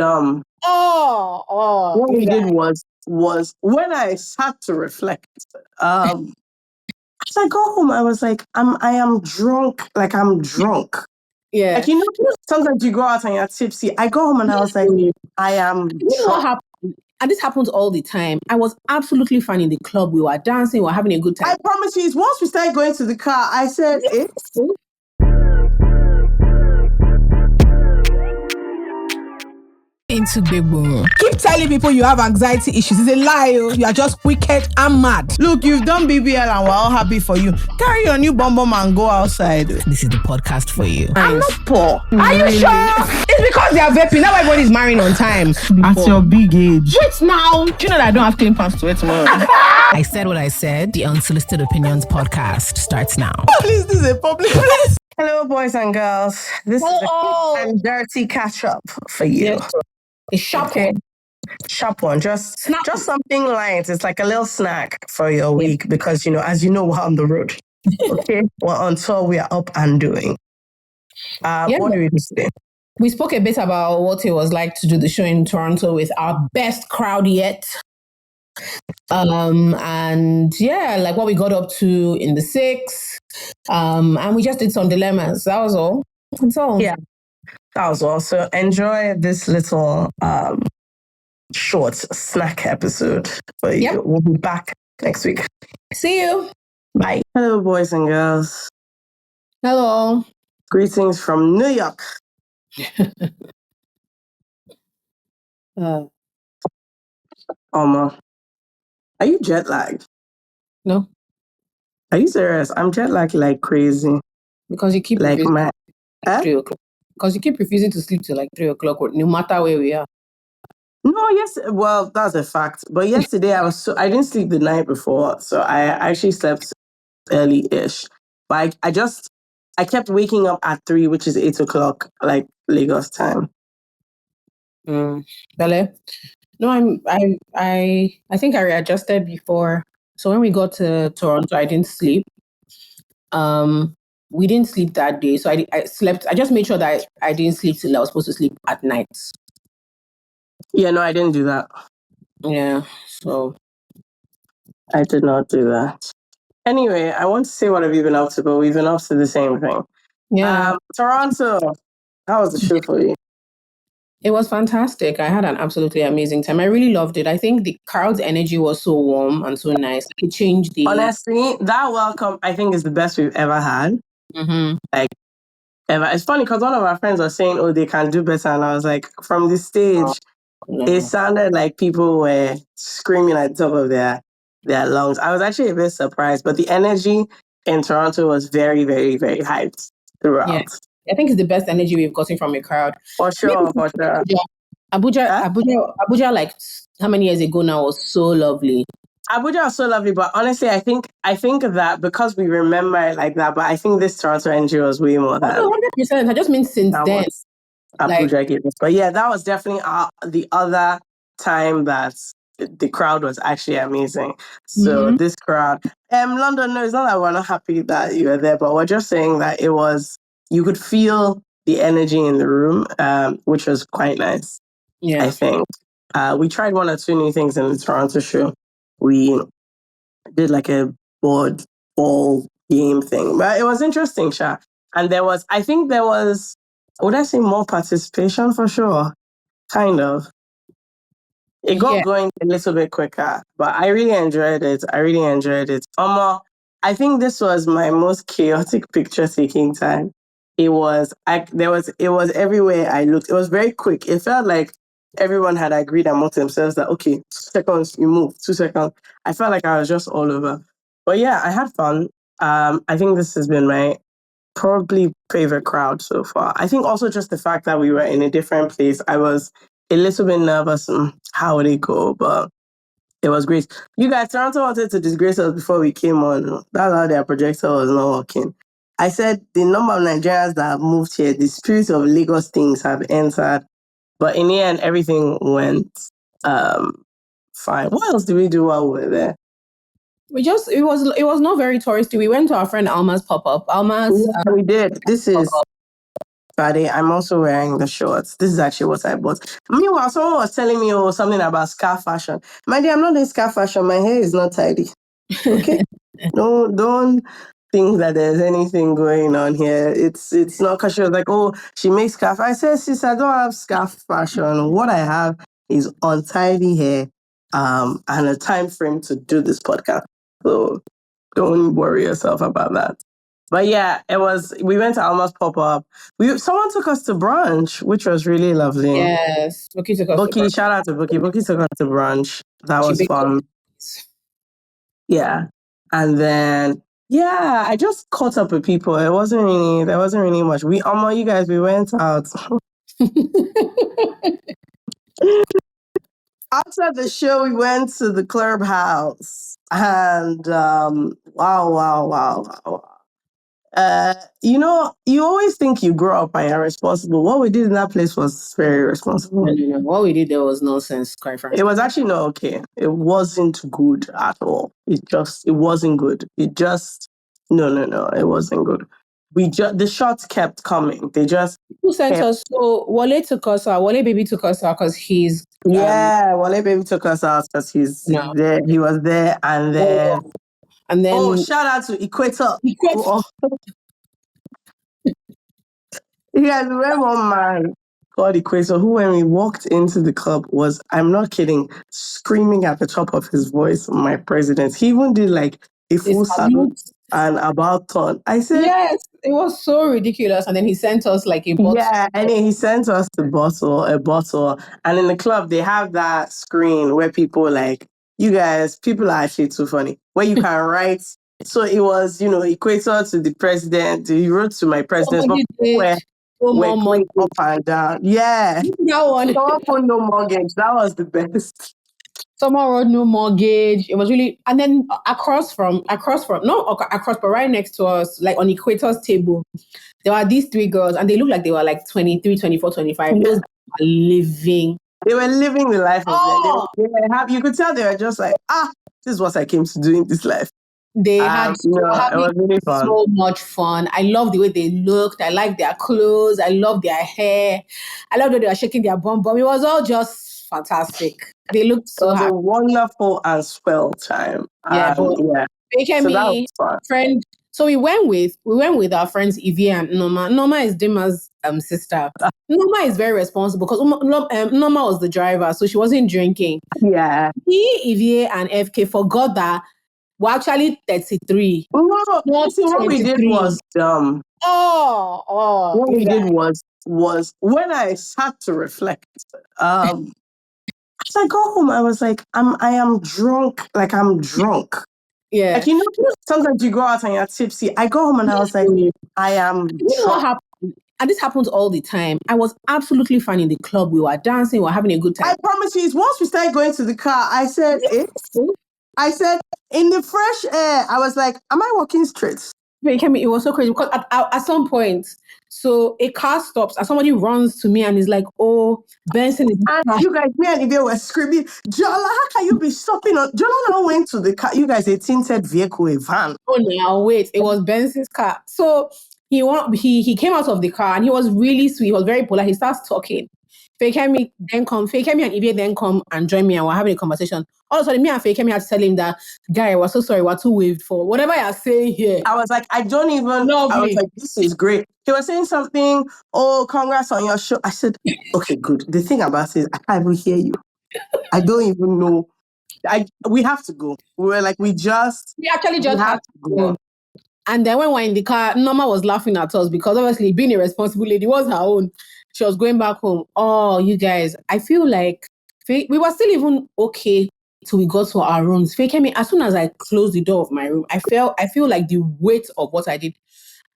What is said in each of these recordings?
um, what we did was when I sat to reflect, as I go home, I was like, I am drunk. Like I'm drunk. Yeah. Like, you know, sometimes you go out and you're tipsy. I go home and I was like, I am You know what drunk. happened? And this happens all the time. I was absolutely fine in the club. We were dancing. We were having a good time. I promise you, once we started going to the car, I said, Into big boom. Keep telling people you have anxiety issues. It's a lie. You are just wicked and mad. Look, you've done BBL and we're all happy for you. Carry your new bum and go outside. This is the podcast for you. I'm not poor. Are you sure? It's because they are vaping. Now everybody's marrying on time. At your big age. Wait now. Do you know that I don't have clean pants to wear tomorrow? I said what I said. The Unsolicited Opinions podcast starts now. Please, this is a public place. Hello, boys and girls. This is a quick and dirty catch up for you. Yes. A sharp one. Sharp one. Just something light. It's like a little snack for your week because, you know, as you know, we're on the road. Okay? Well, until we are up and doing. What do we do today? We spoke a bit about what it was like to do the show in Toronto with our best crowd yet. And yeah, like what we got up to in the 6. And we just did some dilemmas. That was all. That's all. Yeah. That was all. So enjoy this little short snack episode for you. Yep. We'll be back next week. See you. Bye. Hello, boys and girls. Hello. Greetings from New York. Are you jet lagged? No. Are you serious? I'm jet lagged like crazy. Because you keep like my 3 o'clock. Because you keep refusing to sleep till like 3 o'clock, no matter where we are. No, yes. Well, that's a fact. But yesterday I didn't sleep the night before, so I actually slept early-ish. But I kept waking up at 3, which is 8 o'clock, like Lagos time. Bele? No, I think I readjusted before. So when we got to Toronto, I didn't sleep. We didn't sleep that day, so I slept. I just made sure that I didn't sleep till I was supposed to sleep at night. Yeah, no, I didn't do that. Yeah, so I did not do that. Anyway, I want to say what have you been up to, but we've been up to the same thing. Yeah. Toronto, how was the show for you? It was fantastic. I had an absolutely amazing time. I really loved it. I think the crowd's energy was so warm and so nice. It changed the... Honestly, that welcome, I think, is the best we've ever had. Mm-hmm. Like, ever. It's funny because one of our friends was saying, they can do better. And I was like, from the stage, it sounded like people were screaming at the top of their lungs. I was actually a bit surprised, but the energy in Toronto was very, very, very hyped throughout. Yeah. I think it's the best energy we've gotten from a crowd. For sure. Abuja, like how many years ago now, was so lovely. Abuja was so lovely, but honestly, I think that because we remember it like that, but I think this Toronto energy was way more than 100%. I just mean since then. Abuja gave us. But yeah, that was definitely the other time that the crowd was actually amazing. So this crowd, London, no, it's not that we're not happy that you were there, but we're just saying that it was, you could feel the energy in the room, which was quite nice. Yeah, I think we tried 1 or 2 new things in the Toronto show. We did like a board ball game thing, but it was interesting, Sha. And I think there was, would I say more participation for sure? Kind of. It got going a little bit quicker, but I really enjoyed it. I think this was my most chaotic picture taking time. It was everywhere I looked. It was very quick. It felt like everyone had agreed amongst themselves that, okay, 2 seconds, you move, 2 seconds. I felt like I was just all over. But yeah, I had fun. I think this has been my probably favorite crowd so far. I think also just the fact that we were in a different place. I was a little bit nervous how would it go, but it was great. You guys, Toronto wanted to disgrace us before we came on. That's how their projector was not working. I said the number of Nigerians that have moved here, the spirit of Lagos things have entered. But in the end, everything went fine. What else did we do while we were there? It was not very touristy. We went to our friend Alma's pop-up. We did. This is Buddy, I'm also wearing the shorts. This is actually what I bought. Meanwhile, someone was telling me something about scarf fashion. My dear, I'm not in scarf fashion. My hair is not tidy. Okay? No, don't think that there's anything going on here. It's not because she was like, oh, she makes scarf. I said, sis, I don't have scarf fashion. What I have is untidy hair and a time frame to do this podcast. So don't worry yourself about that. But yeah, we went to Alma's pop-up. Someone took us to brunch, which was really lovely. Yes. Bookie took us to Bucky, shout out to Bucky. Bucky took us to brunch. That She was baked fun. Yeah. And then I just caught up with people. There wasn't really much. You guys, we went out. After the show, we went to the clubhouse. And wow. You always think you grow up and you're responsible. What we did in that place was very responsible. No. What we did there was nonsense, quite frankly. It was actually not okay. It wasn't good at all. It wasn't good. No. It wasn't good. The shots kept coming. They just Who sent us? So Wale took us out. Wale baby took us out because he's Wale baby took us out because there. He was there, and then shout out to Equator. Yeah, we went one man called Equator who, when we walked into the club, was, I'm not kidding, screaming at the top of his voice, my president. He even did like a full salute and about turn. I said, yes, it was so ridiculous. And then he sent us like a bottle. Yeah, and then he sent us a bottle. And in the club, they have that screen where people people are actually too funny, where you can write. So it was, Equator to the president. He wrote to my president. We're going up and down. Yeah. That one. Someone put no mortgage. That was the best. Someone wrote no mortgage. It was really, and then across, but right next to us, like on Equator's table, there were these three girls, and they looked like they were like 23, 24, 25. Those were living. They were living the life of them. You could tell they were just like, this is what I came to do in this life. They had it was really fun. So much fun. I love the way they looked. I like their clothes. I love their hair. I love that they were shaking their bum. It was all just fantastic. They looked so happy. It was a wonderful and swell time. Friend. So we went with our friends Evie and Noma. Noma is Dima's sister. Noma is very responsible because Noma was the driver, so she wasn't drinking. Yeah. Evie and FK forgot that we're actually 33. No, what we did was dumb. What we did was when I sat to reflect, as I go home, I was like, I am drunk. Like, I'm drunk. Yeah. Like, sometimes you go out and you're tipsy. I go home and I was like, I am drunk. What happened? And this happens all the time. I was absolutely fine in the club. We were dancing. We were having a good time. I promise you, once we started going to the car, I said, in the fresh air, I was like, am I walking straight? It was so crazy because at some point, so a car stops and somebody runs to me and is like, oh, Benson is... And you guys, me and Ivy were screaming, Jola, how can you be stopping? Jola now went to the car. You guys, a tinted vehicle, a van. Oh, now wait, it was Benson's car. So he came out of the car and he was really sweet. He was very polite. He starts talking. Fakemi and Ivy then come and join me and we're having a conversation. All of a sudden, me and Fakemi had to tell him that, guy, we're so sorry, we're too waved for whatever you're saying here. I was like, I was like, this is great. He was saying something, congrats on your show. I said, okay, good. The thing about it is, I can't even hear you. I don't even know. We have to go. We were like, we actually just have to go. And then when we were in the car, Norma was laughing at us because obviously being a responsible lady was her own. She was going back home. Oh, you guys, I feel like we were still even okay till we got to our rooms. As soon as I closed the door of my room, I feel like the weight of what I did.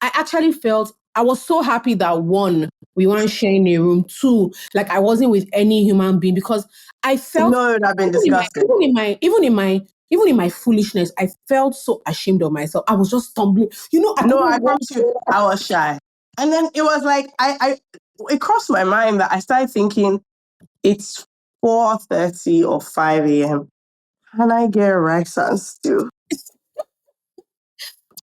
I actually felt, I was so happy that one, we weren't sharing a room. Two, like I wasn't with any human being because I felt... No, it would have been disgusting. Even in my foolishness, I felt so ashamed of myself. I was just stumbling. I promise you, I was shy. And then it was like, it crossed my mind that I started thinking, it's 4:30 or 5 a.m. Can I get rice and stew?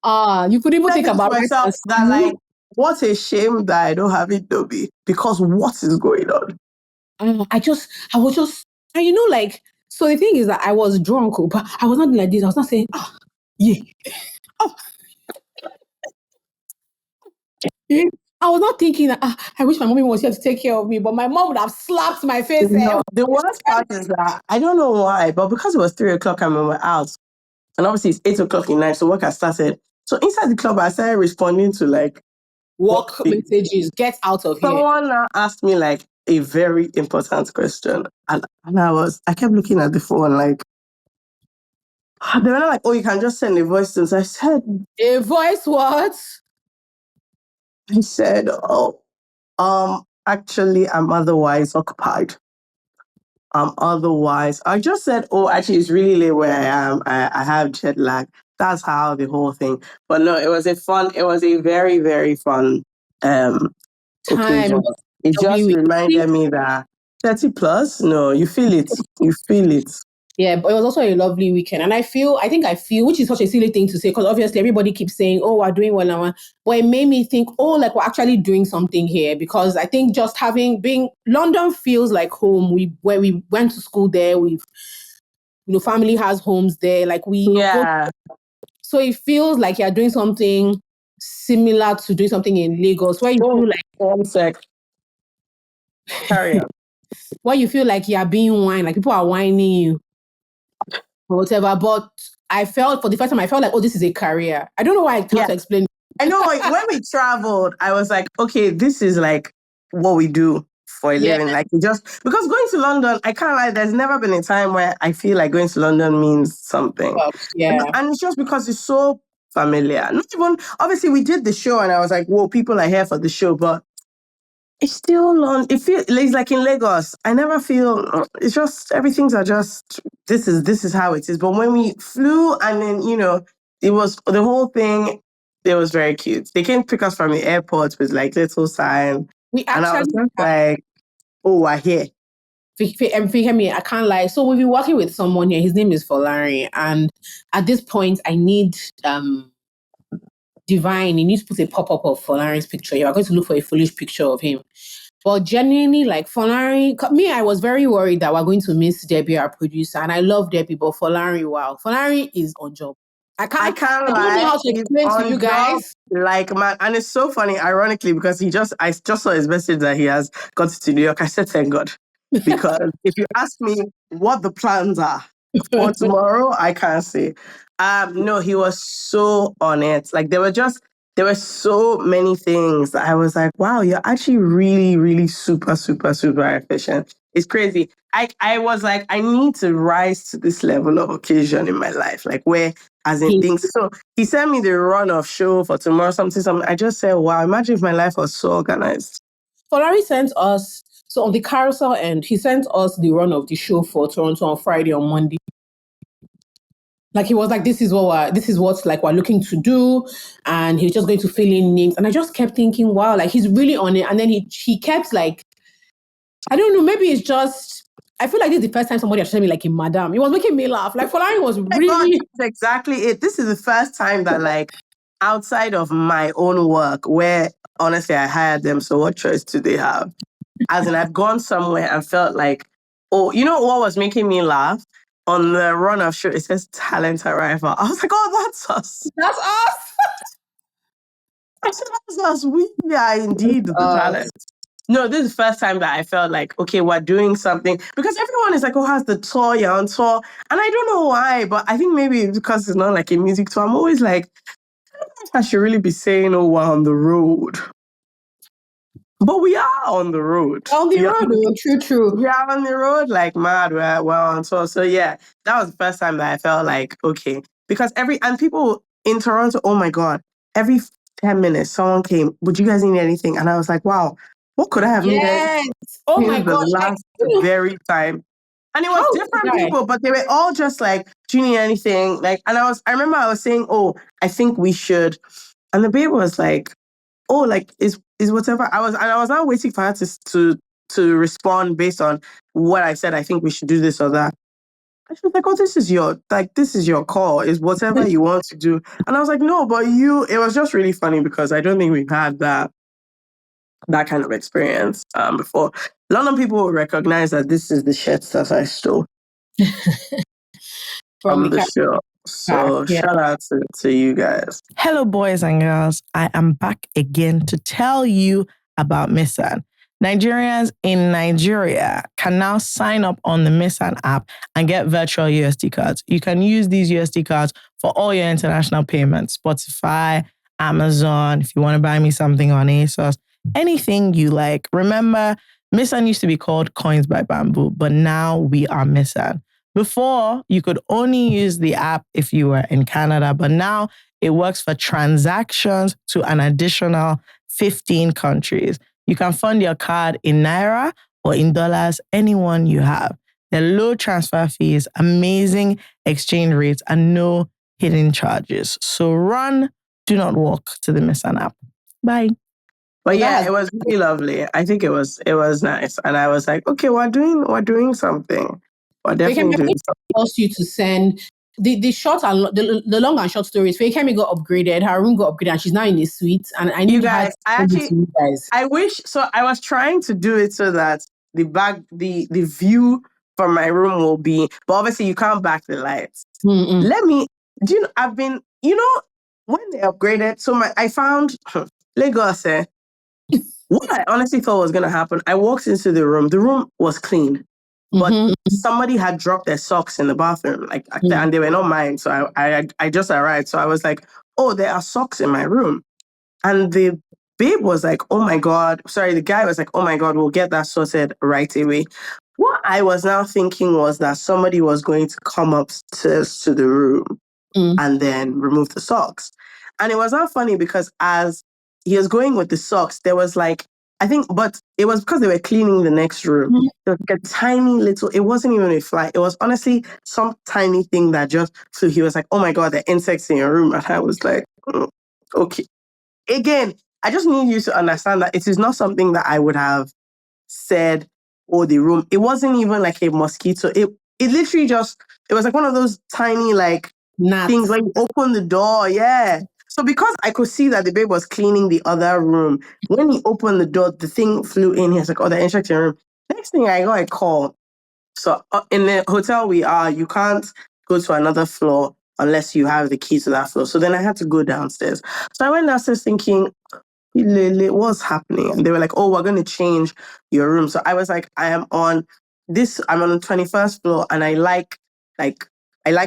You could even think about myself that, like, What a shame that I don't have it, Dobby. Because what is going on? I was just, and you know, like, so the thing is that I was drunk, but I was not like this. I was not saying, oh, yeah, oh, yeah. I was not thinking that I wish my mommy was here to take care of me, but my mom would have slapped my face. No, the worst part is that I don't know why, but because it was 3 o'clock and we were out, and obviously it's 8 o'clock in night, so work has started. So inside the club, I started responding to like Work work things. messages, get out of here. Someone now asked me like a very important question, and I kept looking at the phone like they were like, "Oh, you can just send a voice to us." A voice what? I said, "Oh, actually, I'm otherwise occupied. Otherwise." I just said, "Oh, actually, it's really late where I am. I have jet lag." That's how the whole thing. But no, it was a very, very fun Time. occasion. It just reminded me that 30 plus, no, you feel it. You feel it. Yeah, but it was also a lovely weekend. And I think, which is such a silly thing to say, because obviously everybody keeps saying, oh, we're doing well now. But it made me think, oh, like we're actually doing something here. Because I think just London feels like home. Where we went to school there, family has homes there. Like Yeah. So it feels like you're doing something similar to doing something in Lagos, where you feel like, 1 sec. Carry on. where you feel like you're being whined, like people are whining you or whatever. But for the first time, I felt like, oh, this is a career. I don't know how to explain it. I know, like, when we traveled, I was like, okay, this is like what we do for a living. Like, because going to London, I can't lie, there's never been a time where I feel like going to London means something. And it's just because it's so familiar. Not even, obviously, we did the show and I was like, whoa, people are here for the show, but it's still long. It feels it's like in Lagos. I never feel it's just everything's are just this is how it is. But when we flew and then it was the whole thing. It was very cute. They came pick us from the airport with like little sign, and I was just like, "Oh, we're here." Hear me, I can't lie. So we've been working with someone here. His name is Folari, and at this point, I need Divine. He needs to put a pop-up of Folari's picture. You are going to look for a foolish picture of him. But genuinely, like Folari, I was very worried that we're going to miss Debbie, our producer, and I love Debbie, but Folari, wow, Folari is on job. I can't lie. I don't know how to explain to you guys. Like, man, and it's so funny, ironically, because I just saw his message that he has got to New York. I said, thank God. Because if you ask me what the plans are for tomorrow, I can't say. No, he was so on it. Like, there were so many things that I was like, wow, you're actually really, really super, super, super efficient. It's crazy. I was like, I need to rise to this level of occasion in my life, like where, as in things. So he sent me the run of show for tomorrow, something. I just said, wow, imagine if my life was so organized. Folari sent us, so on the carousel end, he sent us the run of the show for Toronto on Friday, on Monday. Like he was like, this is what's like we're looking to do, and he's just going to fill in names. And I just kept thinking, wow, like he's really on it. And then he kept like, I don't know, maybe it's just, I feel like this is the first time somebody has told me like, madam, it was making me laugh. Like Folari was really. God, that's exactly it. This is the first time that like outside of my own work, where honestly I hired them, so what choice do they have? As in, I've gone somewhere and felt like, oh, you know what was making me laugh? On the run of show, it says talent arrival. I was like, oh, that's us. That's us. I said, that's us. We are indeed the talent. No, this is the first time that I felt like, okay, we're doing something. Because everyone is like, oh, how's the tour? You're on tour. And I don't know why, but I think maybe it's because it's not like a music tour. I'm always like, I should really be saying, oh, we're on the road. But we are on the road. On the road, true. We are on the road like mad. We're on tour. So yeah, that was the first time that I felt like, okay. Because people in Toronto, oh my God, every 10 minutes someone came, would you guys need anything? And I was like, wow, what could I have needed? Oh my gosh. The last very time. And it was different people, but they were all just like, do you need anything? Like, and I remember I was saying, oh, I think we should. And the babe was like, oh, like is whatever. I was now waiting for her to respond based on what I said. I think we should do this or that. And she was like, oh, this is your call. It's whatever you want to do. And I was like, no, but it was just really funny because I don't think we've had that kind of experience before. London people will recognize that this is the shirt that I stole From from the the car. show. So Yeah. shout out to you guys. Hello, boys and girls. I am back again to tell you about Misan. Nigerians in Nigeria can now sign up on the Misan app and get virtual USD cards. You can use these USD cards for all your international payments, Spotify, Amazon, if you want to buy me something on ASOS, anything you like. Remember, Misan used to be called Coins by Bamboo, but now we are Misan. Before, you could only use the app if you were in Canada, but now it works for transactions to an additional 15 countries. You can fund your card in Naira or in dollars, anyone you have. There are low transfer fees, amazing exchange rates, and no hidden charges. So run, do not walk to the Misan app. Bye. But yeah, it was really lovely. I think it was nice. And I was like, okay, we're doing something. We're definitely doing something. Asked you to send the short and the long and short stories. Fekemi got upgraded, her room got upgraded, and she's now in a suite. And I need you guys. I wish so. I was trying to do it so that the view from my room will be, but obviously you can't back the lights. Do you know? I've been, when they upgraded. So I found Lagos. What I honestly thought was gonna happen. I walked into the room. The room was clean. But somebody had dropped their socks in the bathroom, and they were not mine. So I just arrived. So I was like, oh, there are socks in my room. And the babe was like, oh my God. Sorry, the guy was like, oh my God, we'll get that sorted right away. What I was now thinking was that somebody was going to come upstairs to the room and then remove the socks. And it was not funny because as he was going with the socks, there was but it was because they were cleaning the next room. There was like a tiny little, it wasn't even a fly. It was honestly some tiny thing that just, so he was like, oh my God, there are insects in your room. And I was like, okay. Again, I just need you to understand that it is not something that I would have said, oh, the room. It wasn't even like a mosquito. It literally just, it was like one of those tiny things when you open the door. Yeah. So because I could see that the babe was cleaning the other room, when he opened the door, the thing flew in. He was like, oh, the insect in your room. Next thing I got a call. So in the hotel we are, you can't go to another floor unless you have the key to that floor. So then I had to go downstairs. So I went downstairs thinking, what's happening? And they were like, oh, we're going to change your room. So I was like, I'm on the 21st floor and I like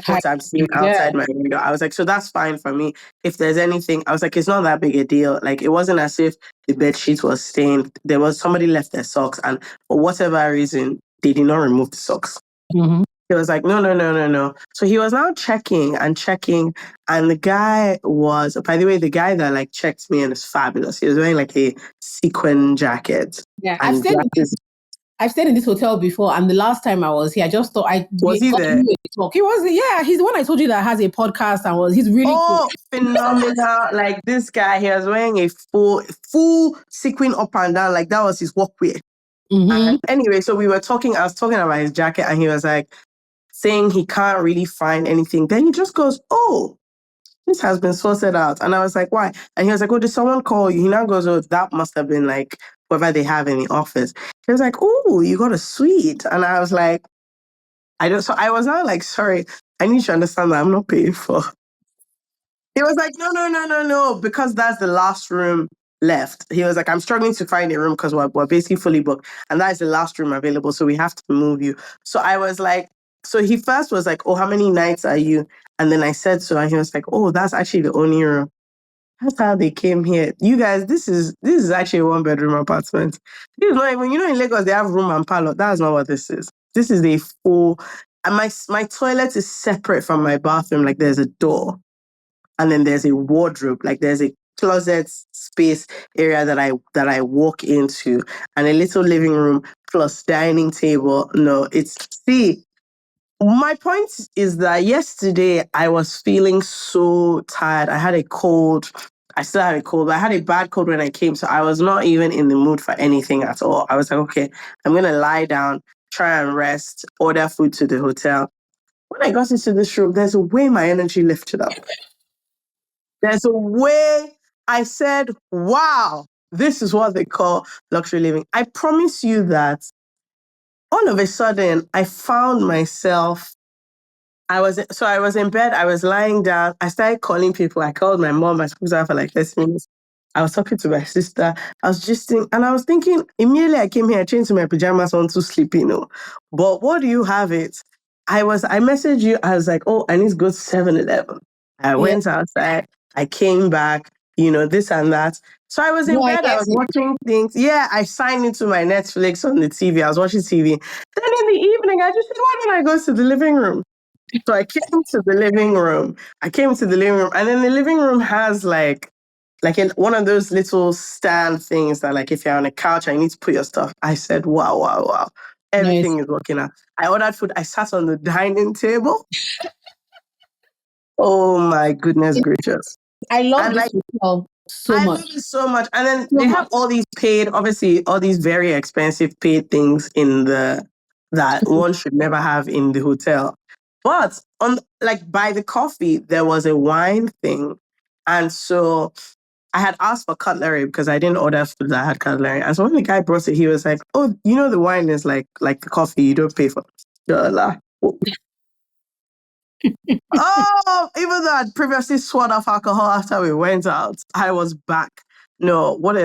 what I'm seeing outside my window. I was like, so that's fine for me. If there's anything, I was like, it's not that big a deal. Like, it wasn't as if the bed sheet was stained. There was somebody left their socks and for whatever reason, they did not remove the socks. He was like, no. So he was now checking. And the guy was, by the way, the guy that checked me in is fabulous. He was wearing a sequin jacket. Yeah, I've stayed in this hotel before, and the last time I was here, I just thought was he there? He was, yeah. He's the one I told you that has a podcast and he's really cool. Phenomenal. This guy, he was wearing a full sequin up and down, that was his workwear. Anyway, so I was talking about his jacket, and he was like saying he can't really find anything. Then he just goes, oh, this has been sorted out. And I was like, why? And he was like, oh, did someone call you? He now goes, oh, that must have been whoever they have in the office. He was like, oh, you got a suite. And I was like, so I was now sorry, I need to understand that I'm not paying for. He was like, no, because that's the last room left. He was like, I'm struggling to find a room because we're basically fully booked. And that is the last room available. So we have to move you. So I was like, so he first was like, oh, how many nights are you? And then I said so, and he was like, oh, that's actually the only room. That's how they came here. You guys, this is actually a 1-bedroom apartment. This is not even, in Lagos, they have room and parlor. That's not what this is. This is a full, and my toilet is separate from my bathroom. There's a door. And then there's a wardrobe, there's a closet space area that I walk into, and a little living room plus dining table. No, my point is that yesterday I was feeling so tired. I had a cold. I still had a cold, but I had a bad cold when I came, so I was not even in the mood for anything at all. I was like, okay, I'm going to lie down, try and rest, order food to the hotel. When I got into this room, there's a way my energy lifted up. There's a way I said, wow, this is what they call luxury living. I promise you that all of a sudden I found myself. I was in bed, I was lying down. I started calling people. I called my mom, I spoke to her for like 30 minutes. I was talking to my sister. I was just and I was thinking, immediately I came here, I changed to my pajamas on to sleep, But what do you have it? I messaged you, I was like, oh, I need to go to 7-Eleven. I Yeah. went outside, I came back, this and that. So I was in No, I bed, I get was it. watching things. Yeah, I signed into my Netflix on the TV. I was watching TV. Then in the evening, I just said, why don't I go to the living room? So I came to the living room. And then the living room has one of those little stand things that, like, if you're on a couch and you need to put your stuff. I said, wow, wow, wow. Nice. Everything is working out. I ordered food. I sat on the dining table. Oh my goodness gracious. I love And this like, hotel so I much. love it so much. And then So they have much. all these obviously, all these very expensive paid things that one should never have in the hotel. But by the coffee, there was a wine thing. And so I had asked for cutlery because I didn't order food that had cutlery. And so when the guy brought it, he was like, oh, the wine is like the coffee, you don't pay for. Jola. Oh, even though I'd previously sworn off alcohol after we went out, I was back. No, what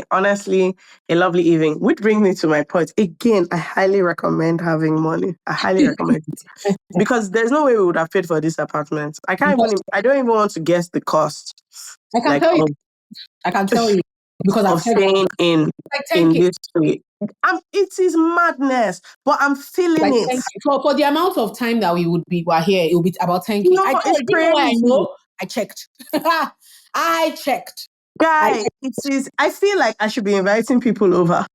honestly, a lovely evening. Which brings me to my point. Again, I highly recommend having money. I highly recommend it. Because there's no way we would have paid for this apartment. I Because I don't even want to guess the cost, I can like, tell you, I can tell you because of I've heard staying like in 10K. this street. It is madness, but I'm feeling Like it. 10K. For the amount of time that were here, it will be about 10K. No, I tell it's you, do you know why I crazy. know? I checked. I checked. Guy, I feel like I should be inviting people over.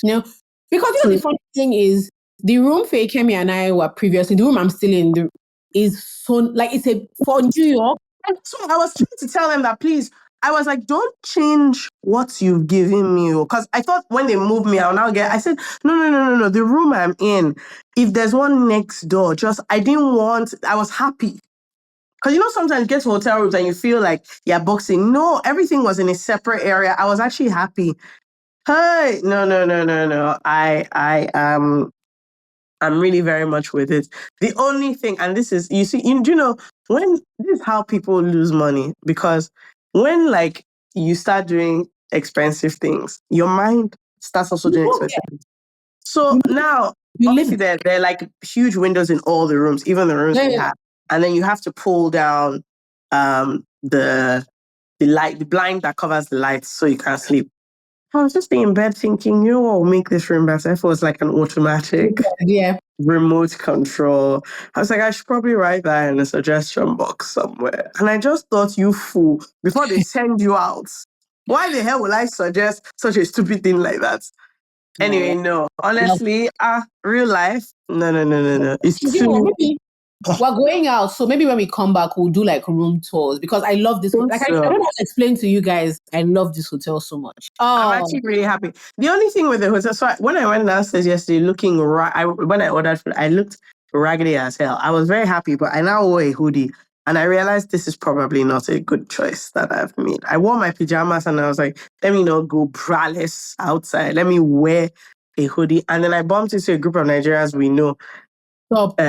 You know, because the funny thing is, the room Faye, Kemi, and I were previously, the room I'm still in, is so, like, it's for New York. And so I was trying to tell them that, please, I was like, don't change what you've given me. Because I thought when they move me, I said, no. The room I'm in, if there's one next door, I was happy. Because sometimes you get to hotel rooms and you feel like you're boxing. No, everything was in a separate area. I was actually happy. Hey, no. I'm really very much with it. The only thing, and this is, when this is how people lose money, because when you start doing expensive things, your mind starts also doing expensive things. So now, obviously, there are like huge windows in all the rooms, even the rooms we have, and then you have to pull down the blind that covers the lights so you can't sleep. I was just in bed thinking, what will make this room better? If it was like an automatic remote control. I was like, I should probably write that in a suggestion box somewhere. And I just thought, you fool, before they send you out, why the hell will I suggest such a stupid thing like that? Anyway, no. Honestly, real life, no. It's too... Maybe we're going out, so maybe when we come back, we'll do like room tours because I love this. Like, I don't know how to explain to you guys. I love this hotel so much. I'm actually really happy. The only thing with the hotel, so when I went downstairs yesterday, when I ordered food, I looked raggedy as hell. I was very happy, but I now wore a hoodie, and I realized this is probably not a good choice that I've made. I wore my pajamas, and I was like, let me not go braless outside. Let me wear a hoodie, and then I bumped into a group of Nigerians we know. Stop.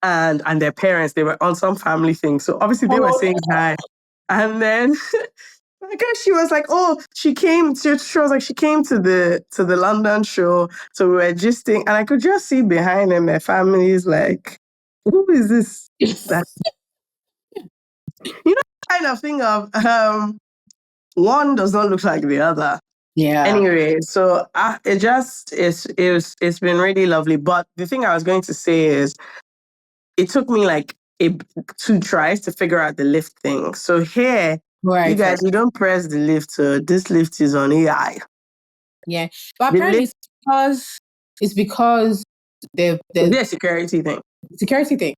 And their parents, they were on some family thing. So obviously they were saying hi. And then I guess she was like, she was like, she came to the London show. So we were gisting, and I could just see behind them their families like, who is this? Kind of thing of one does not look like the other. Yeah. Anyway, so it's been really lovely. But the thing I was going to say is, it took me like 2 tries to figure out the lift thing. So here, you guys, you don't press the lift. So this lift is on AI. Yeah, but apparently it's because there's a security thing.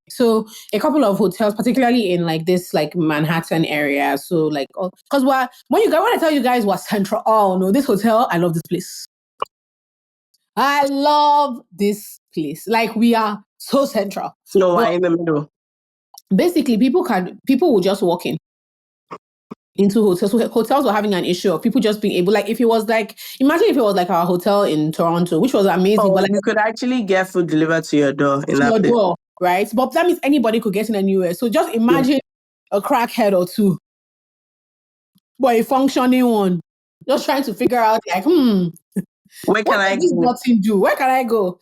So a couple of hotels, particularly in like this like Manhattan area. So like, because when I tell you guys what central, this hotel, I love this place. I love this place. Like, we are so central. No, But why in the middle? basically, people will just walk into hotels. So hotels were having an issue of people just being able, like, if it was like, imagine if it was like our hotel in Toronto, which was amazing, but like you could actually get food delivered to your door in to that your place. door, right? But that means anybody could get in anywhere. So just imagine a crackhead or two, but a functioning one, just trying to figure out like, Where what can does I this go? button do? Where can I go?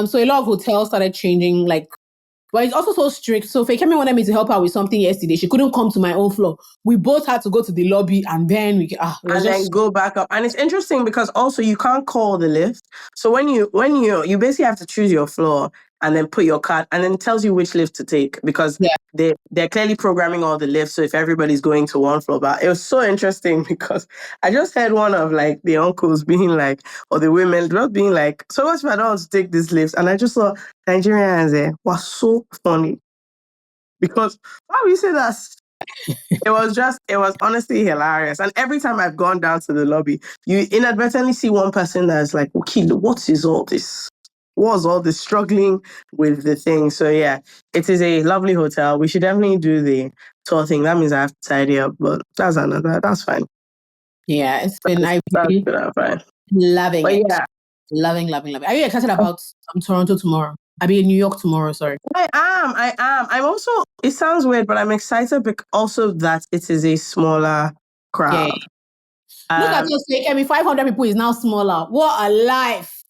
So a lot of hotels started changing, like, but it's also so strict. So Fekemi wanted me to help her with something yesterday. She couldn't come to my own floor. We both had to go to the lobby, and then Then go back up. And it's interesting because also you can't call the lift. So when you basically have to choose your floor and then put your card, and then it tells you which lift to take, because they're clearly programming all the lifts. So if everybody's going to one floor, but it was so interesting because I just heard one of like the uncles being like, or the women just being like, so what if I don't want to take this lift? And I just saw Nigerians there was so funny because why would you say that? It was honestly hilarious. And every time I've gone down to the lobby, you inadvertently see one person that's like, okay, what is all this? What was all this struggling with the thing? So yeah, it is a lovely hotel. We should definitely do the tour thing. That means I have to tidy up, but that's fine. Yeah, it's been, I'm fine. loving But it. yeah. Loving. Are you excited about Toronto tomorrow? I'll be in New York tomorrow, sorry. I am. I'm also, it sounds weird, but I'm excited also that it is a smaller crowd. Yeah. Look at us, Kemi, 500 people is now smaller. What a life.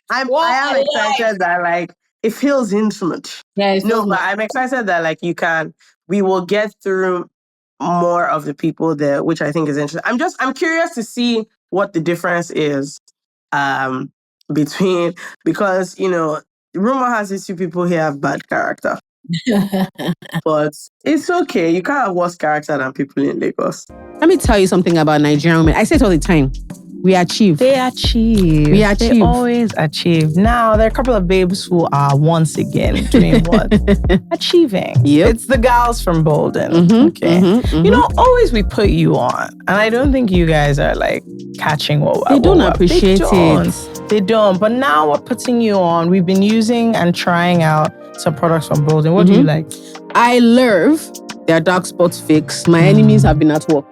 I am excited that like it feels intimate. Yeah, but I'm excited that we will get through more of the people there, which I think is interesting. I'm curious to see what the difference is between, because rumor has it two people here have bad character. But it's okay. You can't have worse character than people in Lagos. Let me tell you something about Nigerian women. I say it all the time. We achieve. They achieve. We achieve. They always achieve. Now, there are a couple of babes who are once again doing what? Achieving. Yep. It's the gals from Bolden. Mm-hmm, okay. Mm-hmm. You know, always we put you on. And I don't think you guys are like catching what They don't appreciate it. They don't. But now we're putting you on. We've been using and trying out some products from Bolden. What do you like? I love their dark spots fix. My enemies have been at work.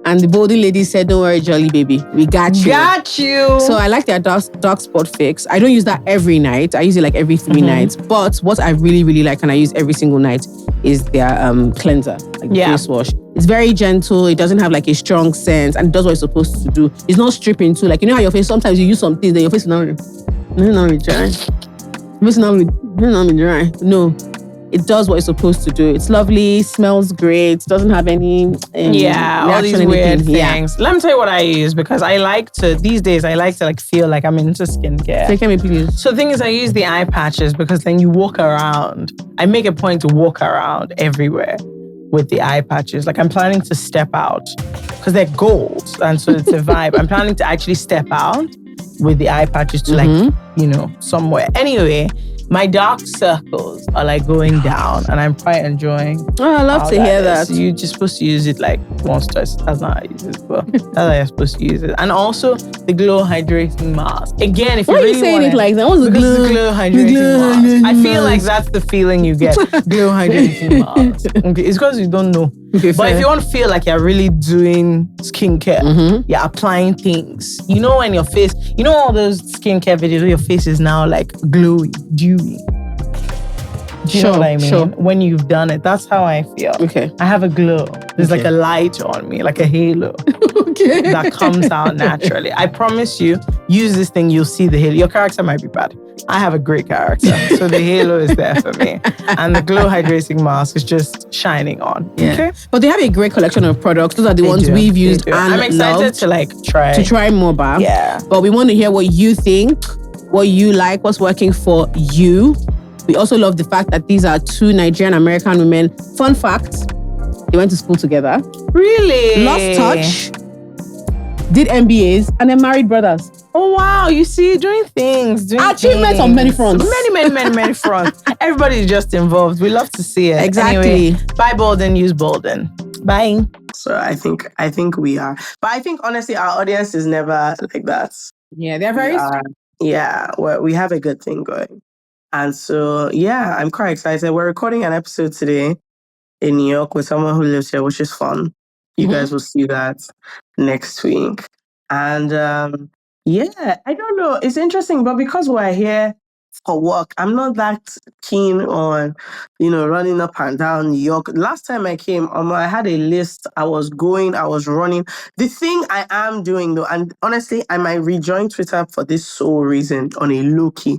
And the Bolden lady said, don't worry, jolly baby. We got you. Got you. So I like their dark spot fix. I don't use that every night. I use it like every 3 nights. But what I really, really like and I use every single night is their cleanser, like the face wash. It's very gentle. It doesn't have like a strong scent and it does what it's supposed to do. It's not stripping too. Like, you know how your face, sometimes you use some things, then your face is not dry. It's not dry. No. It does what it's supposed to do. It's lovely, smells great, doesn't have any all these weird things. Let me tell you what I use, because these days I like to feel like I'm into skincare. Take me, please. So the thing is, I use the eye patches because then you walk around. I make a point to walk around everywhere with the eye patches. Like I'm planning to step out because they're gold and so it's a vibe. I'm planning to actually step out with the eye patches to somewhere. Anyway, my dark circles are like going down and I'm quite enjoying. Oh, I love to hear that. So you're just supposed to use it like once, twice. That's not how I use it, but that's how you're supposed to use it. And also the glow hydrating mask. Again, if you really saying it like that? What's the glow? The glow hydrating mask. I feel like that's the feeling you get. Glow hydrating mask. Okay, it's because you don't know. Okay, but if you want to feel like you're really doing skincare, you're applying things. You know when your face, you know all those skincare videos where your face is now like glowy, dewy. Do you know what I mean? Sure. When you've done it, that's how I feel. Okay. I have a glow. There's like a light on me, like a halo. Okay. That comes out naturally. I promise you, use this thing, you'll see the halo. Your character might be bad. I have a great character. So the halo is there for me. And the glow hydrating mask is just shining on. Yeah. Okay. But they have a great collection of products. Those are the ones we've used and I'm excited to try more back. Yeah. But we want to hear what you think, what you like, what's working for you. We also love the fact that these are 2 Nigerian American women. Fun fact, they went to school together. Really? Lost touch, did MBAs, and then married brothers. Oh, wow. You see, doing achievements on many fronts. Many fronts. Everybody's just involved. We love to see it. Exactly. Anyway, buy Bolden, use Bolden. Bye. So I think we are. But I think honestly our audience is never like that. Yeah, they're very yeah, we have a good thing going. And so, yeah, I'm quite excited. We're recording an episode today in New York with someone who lives here, which is fun. You guys will see that next week. And yeah, I don't know. It's interesting, but because we're here for work, I'm not that keen on, running up and down New York. Last time I came, I had a list. I was running. The thing I am doing though, and honestly, I might rejoin Twitter for this sole reason on a low key.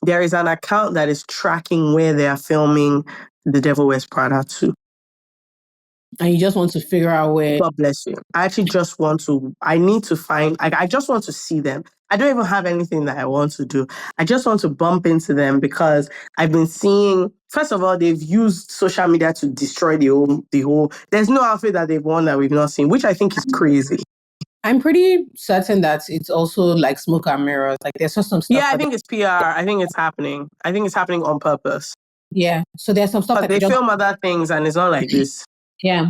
There is an account that is tracking where they are filming The Devil Wears Prada 2. And you just want to figure out where. God bless you. I actually just I just want to see them. I don't even have anything that I want to do. I just want to bump into them because I've been seeing, first of all, they've used social media to destroy the whole, there's no outfit that they've worn that we've not seen, which I think is crazy. I'm pretty certain that it's also like smoke and mirrors. Like there's just some stuff. Yeah, I think it's PR. I think it's happening. I think it's happening on purpose. Yeah. So there's some stuff But they film other things and it's not like this. Yeah.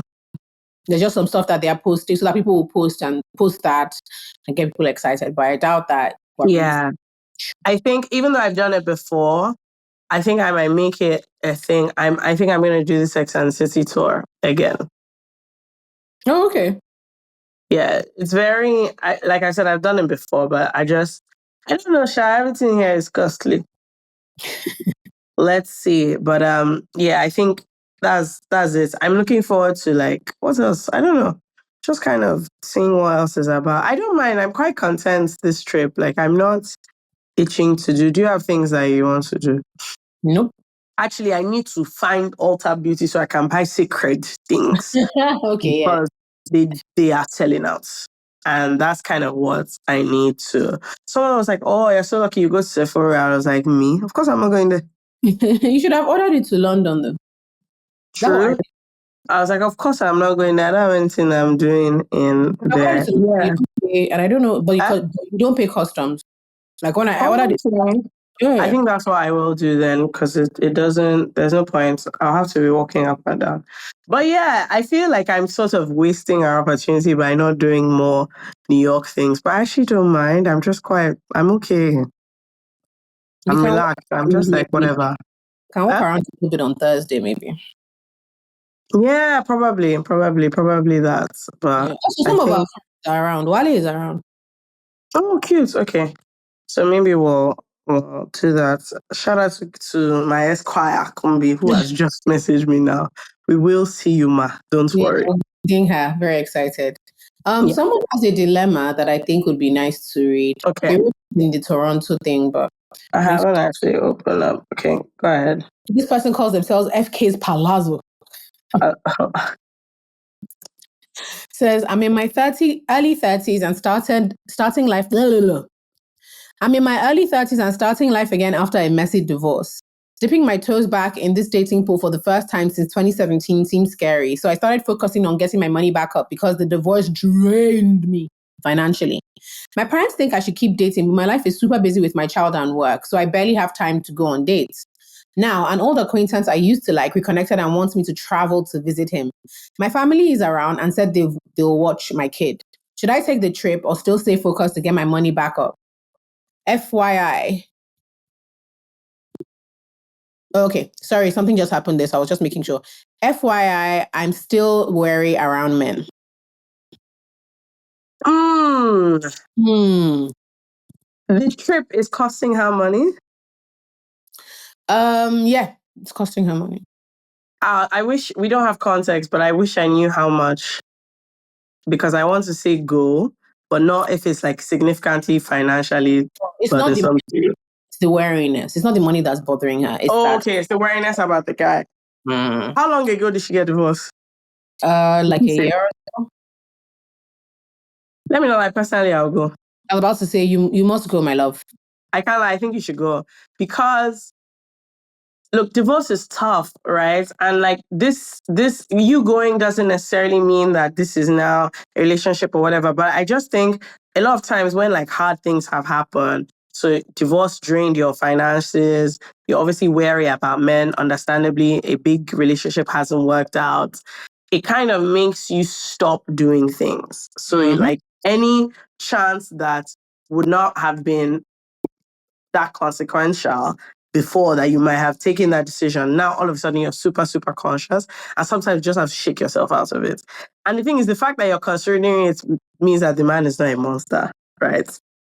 There's just some stuff that they are posting so that people will post that and get people excited. But I doubt that. Yeah. I think even though I've done it before, I think I might make it a thing. I think I'm going to do the Sex and the City tour again. Oh, okay. Yeah, it's very, like I said, I've done it before, but I don't know, Sha, everything here is costly. Let's see. But yeah, I think that's it. I'm looking forward to like, what else? I don't know. Just kind of seeing what else is about. I don't mind. I'm quite content this trip. Like I'm not itching to do. Do you have things that you want to do? Nope. Actually, I need to find Ulta Beauty so I can buy sacred things. Okay, because they are selling out. And that's kind of what I need to. Someone was like, oh, you're so lucky you go to Sephora. I was like, me? Of course I'm not going there. You should have ordered it to London though. True. I was like, of course I'm not going there. I don't have anything I'm doing in there. Yeah. And I don't know, but you don't pay customs. Like when I ordered it. Yeah. I think that's what I will do then because it doesn't, there's no point. I'll have to be walking up and down. But yeah, I feel like I'm sort of wasting our opportunity by not doing more New York things. But I actually don't mind. I'm okay. I'm relaxed. I'm just like, whatever. Can walk around a little bit on Thursday, maybe. Yeah, probably that. But so some of us are around. Wale is around. Oh, cute. Okay. So maybe we'll do that. Shout out to my Esquire Kumbi who has just messaged me now. We will see you, ma. Don't worry. Seeing her, very excited. Someone has a dilemma that I think would be nice to read. Okay. In the Toronto thing, but I haven't actually opened up. Okay, go ahead. This person calls themselves FK's Palazzo. Says, I'm in my early 30s and starting life. I'm in my early 30s and starting life again after a messy divorce. Dipping my toes back in this dating pool for the first time since 2017 seemed scary. So I started focusing on getting my money back up because the divorce drained me financially. My parents think I should keep dating, but my life is super busy with my child and work, so I barely have time to go on dates. Now, an old acquaintance I used to like reconnected and wants me to travel to visit him. My family is around and said they'll watch my kid. Should I take the trip or still stay focused to get my money back up? FYI. Okay, sorry, something just happened there, so I was just making sure. FYI, I'm still wary around men. The trip is costing her money? Yeah, it's costing her money. I wish, we don't have context, but I wish I knew how much. Because I want to say go, but not if it's like significantly financially. It's not it's the wariness. It's not the money that's bothering her. It's okay. It's the wariness about the guy. How long ago did she get divorced? Like a year or so. Let me know. Like personally, I'll go. I was about to say you must go, my love. I can't lie. I think you should go because look, divorce is tough, right? And like this you going doesn't necessarily mean that this is now a relationship or whatever. But I just think a lot of times when like hard things have happened, so divorce drained your finances, you're obviously wary about men. Understandably, a big relationship hasn't worked out. It kind of makes you stop doing things. So like any chance that would not have been that consequential before, that you might have taken that decision. Now, all of a sudden, you're super, super conscious. And sometimes you just have to shake yourself out of it. And the thing is, the fact that you're considering it means that the man is not a monster, right?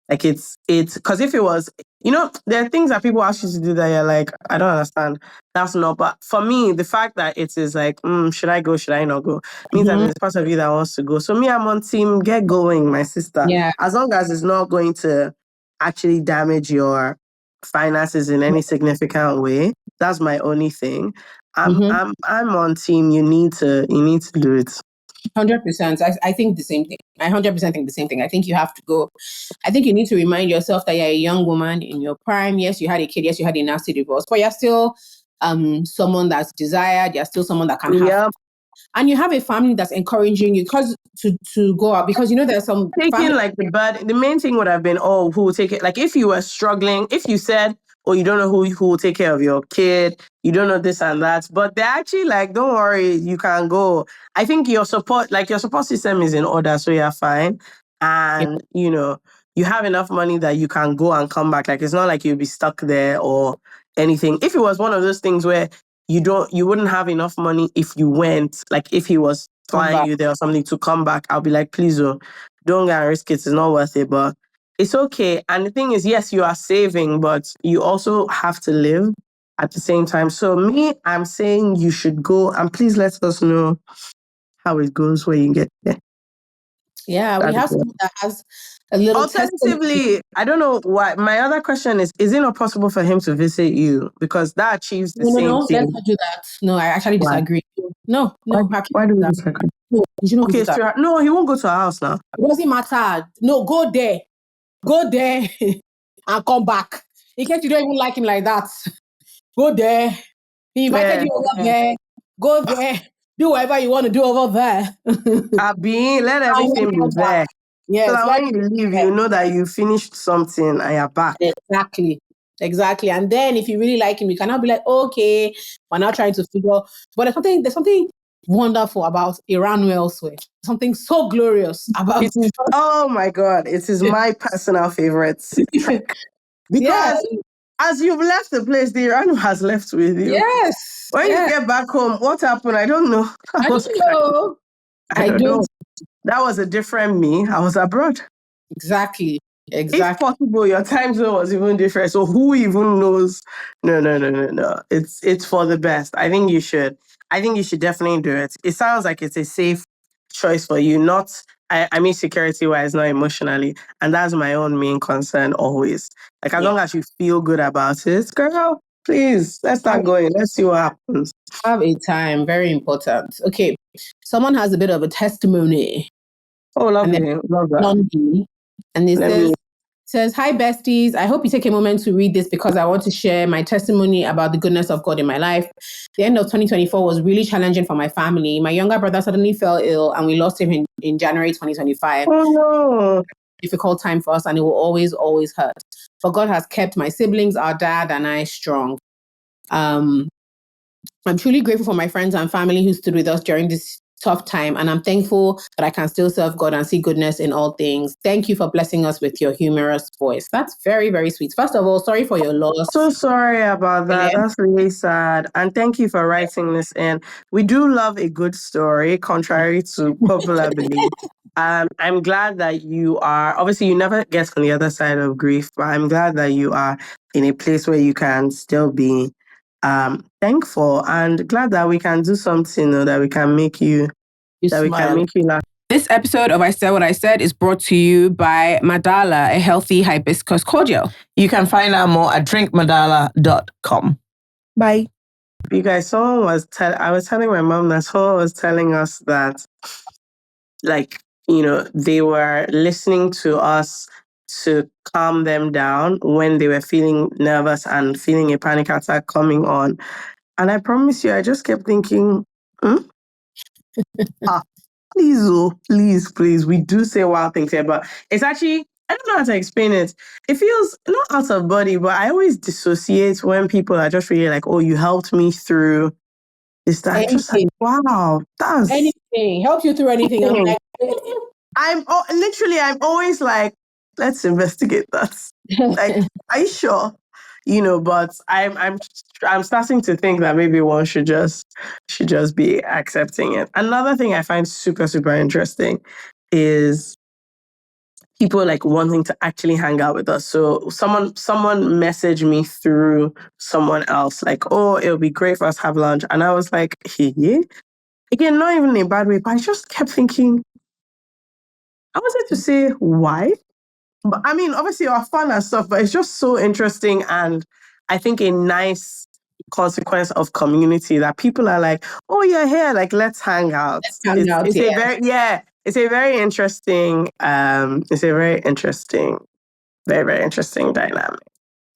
Like it's because if it was, there are things that people ask you to do that you're like, I don't understand. That's not. But for me, the fact that it is like, should I go? Should I not go? Means that there's part of you that wants to go. So me, I'm on team. Get going, my sister. Yeah. As long as it's not going to actually damage your finances in any significant way, that's my only thing. I'm on team. You need to do it. 100%. I think the same thing. I 100% think the same thing. I think you have to go. I think you need to remind yourself that you're a young woman in your prime. Yes, you had a kid. Yes, you had a nasty divorce, but you're still someone that's desired. You're still someone that can have, and you have a family that's encouraging you to go out, because there's some taking like the main thing would have been, who will take it? Like if you were struggling, if you said, you don't know who will take care of your kid, you don't know this and that, but they're actually like, don't worry, you can go. I think your support system is in order, so you're fine. And you have enough money that you can go and come back. Like it's not like you'll be stuck there or anything. If it was one of those things where you wouldn't have enough money if you went, like if he was flying you there or something to come back, I'll be like, please don't go and risk it. It's not worth it. But it's okay. And the thing is, yes, you are saving, but you also have to live at the same time. So me, I'm saying you should go, and please let us know how it goes when you get there. Yeah, we have someone that has a little Alternatively, I don't know why. My other question is it not possible for him to visit you? Because that achieves the same thing. Let's not do that. No, I actually disagree. No. Why do you disagree? No, okay, no, he won't go to our house now. It doesn't matter. No, go there and come back. In case you don't even like him like that, go there. He invited you over there. Go there. Do whatever you want to do over there. Abi, let everything be there. Yes, so that when you leave, you know that you finished something and you're back. Exactly. And then if you really like him, you cannot be like, okay, we're not trying to figure out. But there's something wonderful about Iran elsewhere. Something so glorious about it. Oh my God, it is my personal favorite track. Because as you've left the place, the Iran has left with you. Yes. When you get back home, what happened? I don't know. I don't know. That was a different me. I was abroad. Exactly. If possible, your time zone was even different. So who even knows? No. It's for the best. I think you should definitely do it. It sounds like it's a safe choice for you. I mean security wise, not emotionally. And that's my own main concern always. Like as long as you feel good about it, girl, please, let's start going. Let's see what happens. Have a time. Very important. Okay. Someone has a bit of a testimony. Oh, lovely. Love that. And it says, hi, besties. I hope you take a moment to read this because I want to share my testimony about the goodness of God in my life. The end of 2024 was really challenging for my family. My younger brother suddenly fell ill and we lost him in January 2025. Oh, no. Difficult time for us and it will always, always hurt. But God has kept my siblings, our dad, and I strong. I'm truly grateful for my friends and family who stood with us during this tough time, and I'm thankful that I can still serve God and see goodness in all things. Thank you for blessing us with your humorous voice. That's very, very sweet. First of all, sorry for your loss. So sorry about that. That's really sad. And thank you for writing this in. We do love a good story, contrary to popular belief. I'm glad that you are, obviously you never get on the other side of grief, but I'm glad that you are in a place where you can still be thankful and glad that we can do something that we can make you laugh. This episode of I Said What I Said is brought to you by Madala, a healthy hibiscus cordial. You can find out more at drinkmadala.com. Bye. You guys, I was telling my mom that someone was telling us that, like, they were listening to us to calm them down when they were feeling nervous and feeling a panic attack coming on. And I promise you, I just kept thinking, please. We do say wild things here, but it's actually, I don't know how to explain it. It feels not out of body, but I always dissociate when people are just really like, oh, you helped me through this. I'm just like, wow, that's anything. Help you through anything. I'm like, I'm always like, let's investigate that. Like, are you sure? But I'm starting to think that maybe one should just be accepting it. Another thing I find super, super interesting is people like wanting to actually hang out with us. So someone messaged me through someone else, like, oh, it'll be great for us to have lunch. And I was like, yeah. Again, not even in a bad way, but I just kept thinking, I wanted to say why. But I mean, obviously, our fun and stuff, but it's just so interesting. And I think a nice consequence of community that people are like, oh, you're here, like, let's hang out. Hang It's, out, it's a yeah. very, yeah, it's a very interesting, very, very interesting dynamic.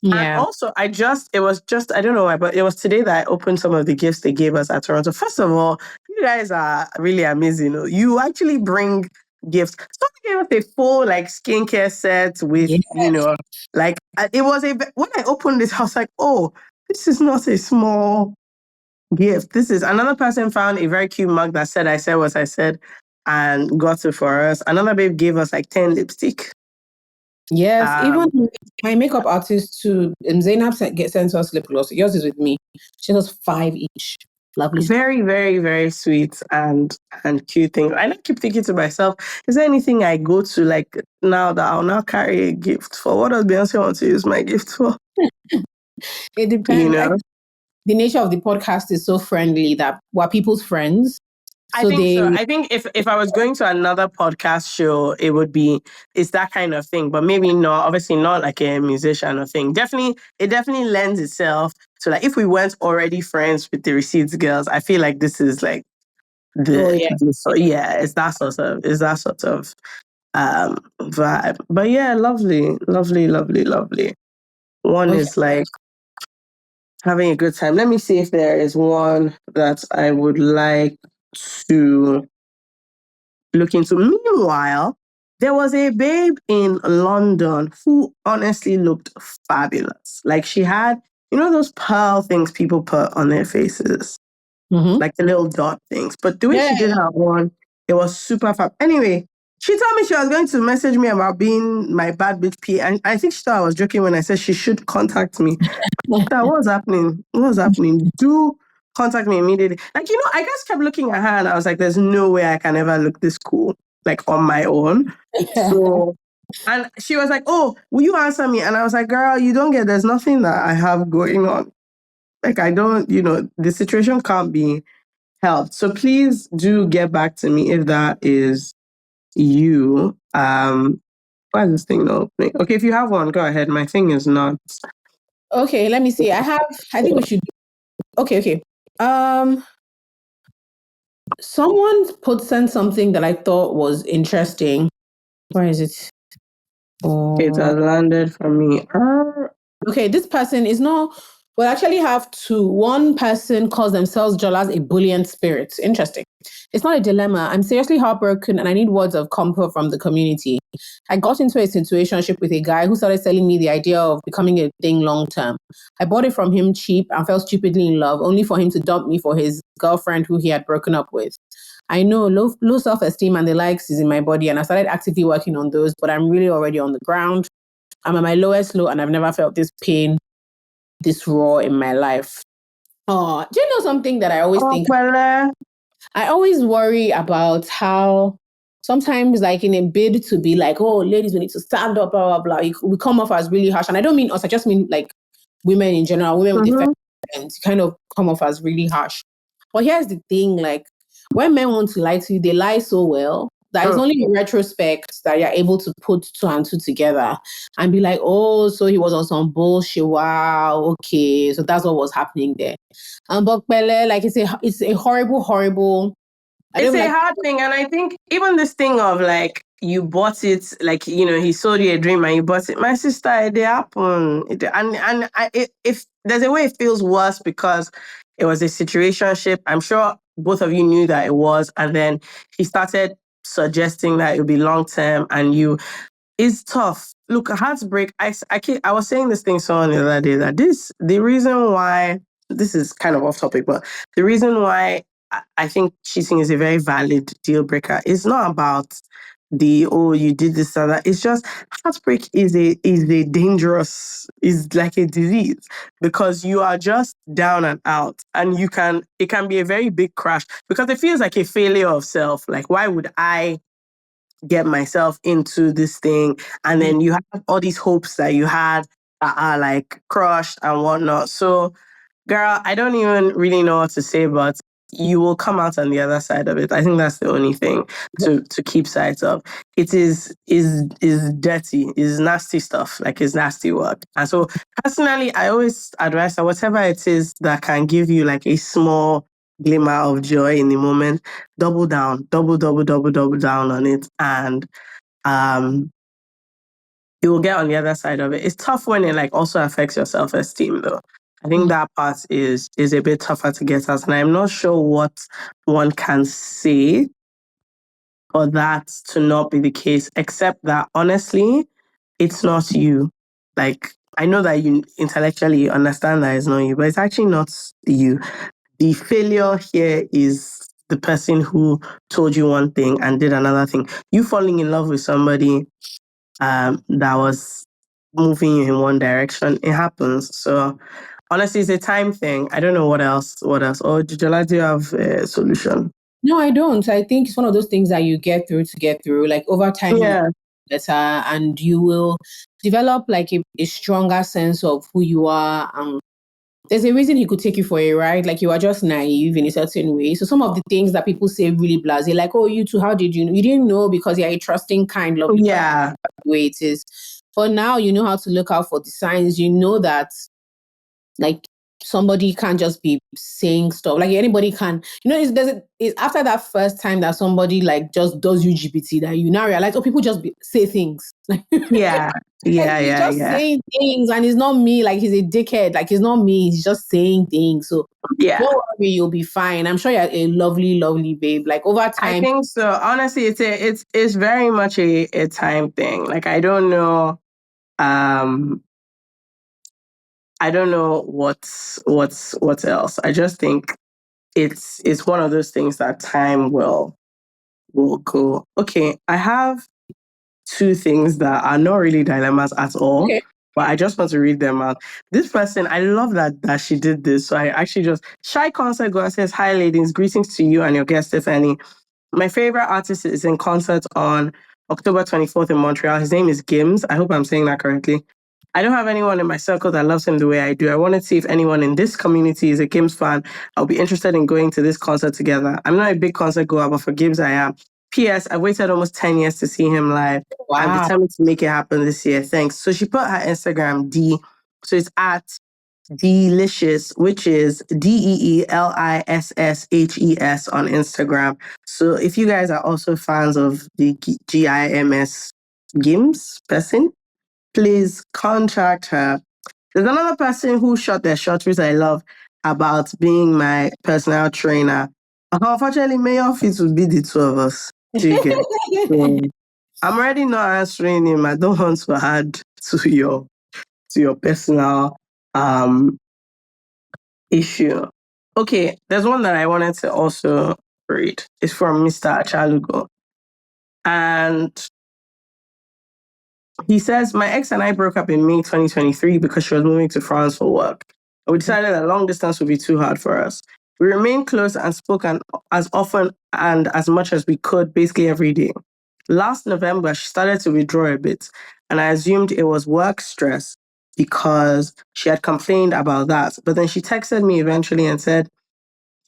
And Yeah. also, it was just, I don't know why, but it was today that I opened some of the gifts they gave us at Toronto. First of all, you guys are really amazing. You actually bring gifts. Someone gave us a full, like, skincare set with, Yeah. like, it was when I opened it, I was like, oh, this is not a small gift. This is, another person found a very cute mug that said, I said what I said, and got it for us. Another babe gave us like 10 lipstick. Yes, even my makeup artist too, Zainab sent us lip gloss. Yours is with me. She has 5 each. Lovely stuff. Very, very, very sweet and cute thing. I keep thinking to myself, is there anything I go to like now that I'll now carry a gift for? What does Beyonce want to use my gift for? It depends. The nature of the podcast is so friendly that we're people's friends. I think so. I think if I was going to another podcast show, it's that kind of thing, but maybe not, obviously not like a musician or thing. It definitely lends itself to, like, if we weren't already friends with the Receipts girls, I feel like this is like it's that sort of vibe. But yeah, lovely, lovely, lovely, lovely. One is like having a good time. Let me see if there is one that I would like to look into. Meanwhile, there was a babe in London who honestly looked fabulous. Like, she had, those pearl things people put on their faces, like the little dot things. But the way she did her one, it was super fab. Anyway, she told me she was going to message me about being my bad bitch P. And I think she thought I was joking when I said she should contact me. What's happening? What's happening? Do contact me immediately. Like, I just kept looking at her and I was like, there's no way I can ever look this cool, like, on my own. So, and she was like, oh, will you answer me? And I was like, girl, you don't get, there's nothing that I have going on. Like, I don't, the situation can't be helped. So please do get back to me if that is you. Why is this thing not opening? Okay, if you have one, go ahead. My thing is not. Okay, let me see. I think we should. Okay. Someone sent something that I thought was interesting. Where is it? It has landed for me. Okay, this person is not. We'll actually have two. One person calls themselves Jola's ebullient spirit. Interesting. It's not a dilemma. I'm seriously heartbroken and I need words of comfort from the community. I got into a situationship with a guy who started selling me the idea of becoming a thing long term. I bought it from him cheap and fell stupidly in love, only for him to dump me for his girlfriend who he had broken up with. I know low self-esteem and the likes is in my body, and I started actively working on those, but I'm really already on the ground. I'm at my lowest low and I've never felt this pain, this raw in my life. Oh, do you know something that I always think? I always worry about how sometimes, like, in a bid to be like, oh, ladies, we need to stand up, blah, blah, blah, we come off as really harsh. And I don't mean us, I just mean like women in general, women with defense kind of come off as really harsh. But here's the thing, like, when men want to lie to you, they lie so well that it's only in retrospect that you're able to put two and two together and be like, oh, so he was on some bullshit. Wow, okay, so that's what was happening there. But Pele, like, it's a horrible. It's a hard thing, and I think even this thing of like you bought it, like, he sold you a dream and you bought it. My sister, it happened, if there's a way it feels worse because it was a situationship. I'm sure both of you knew that it was, and then he started suggesting that it would be long term, and it's tough. Look, heartbreak. I was saying this thing to someone the other day that the reason why this is kind of off topic, but the reason why I think cheating is a very valid deal breaker is not about you did this and that. It's just heartbreak is is like a disease because you are just down and out, and it can be a very big crash because it feels like a failure of self. Like, why would I get myself into this thing? And then you have all these hopes that you had that are like crushed and whatnot. So, girl, I don't even really know what to say, but you will come out on the other side of it. I think that's the only thing to keep sight of. It is dirty, is nasty stuff, like it's nasty work. And so personally, I always advise that whatever it is that can give you like a small glimmer of joy in the moment, double down, double down on it, and um you will get on the other side of it. It's tough when it like also affects your self-esteem though. I think that part is a bit tougher to get at. And I'm not sure what one can say for that to not be the case, except that honestly, it's not you. Like, I know that you intellectually understand that it's not you, but it's actually not you. The failure here is the person who told you one thing and did another thing. You falling in love with somebody that was moving you in one direction. It happens. So honestly, it's a time thing. I don't know what else. What else? Or Jola, do you have a solution? No, I don't. I think it's one of those things that you get through to get through. Like over time, you Yeah. better, and you will develop like a stronger sense of who you are. There's a reason he could take you for a ride. Like you are just naive in a certain way. So some of the things that people say really blasé, like, oh, you too, how did you know? You didn't know because you're a trusting, kind, lovely Yeah. person. The way it is. For now, you know how to look out for the signs. You know that like somebody can't just be saying stuff. Like anybody can, you know, it's after that first time that somebody like just does you GPT that you now realize, oh, people just say things. Yeah. Like Yeah. he's Yeah. just Yeah. saying things and it's not me. Like he's a dickhead. Like he's not me. He's just saying things. So Yeah. don't worry, you'll be fine. I'm sure you're a lovely, lovely babe. Like over I time. think so. Honestly, it's very much a time thing. Like I don't know. I don't know what else. I just think it's one of those things that time will go. Okay, I have two things that are not really dilemmas at all, Okay. but I just want to read them out. This person, I love that she did this. So I actually just Shy Concert Girl says, "Hi ladies, greetings to you and your guest Stephanie. My favorite artist is in concert on October 24th in Montreal. His name is Gims. I hope I'm saying that correctly. I don't have anyone in my circle that loves him the way I do. I wanted to see if anyone in this community is a Gims fan. I'll be interested in going to this concert together. I'm not a big concert goer, but for Gims, I am. P.S. I've waited almost 10 years to see him live. I'm Wow. determined to make it happen this year. Thanks." So she put her Instagram, D. So it's at Delicious, which is DEELISSHES on Instagram. So if you guys are also fans of the GIMS Gims person, please contact her. There's another person who shot their shot, which I love, about being my personal trainer. Unfortunately, mayor office would be the two of us. Do you get? So, I'm already not answering him. I don't want to add to your personal issue. Okay, there's one that I wanted to also read. It's from Mr. Achalugo. And he says, "My ex and I broke up in May 2023 because she was moving to France for work. We decided that long distance would be too hard for us. We remained close and spoke as often and as much as we could, basically every day. Last November, she started to withdraw a bit, and I assumed it was work stress because she had complained about that. But then she texted me eventually and said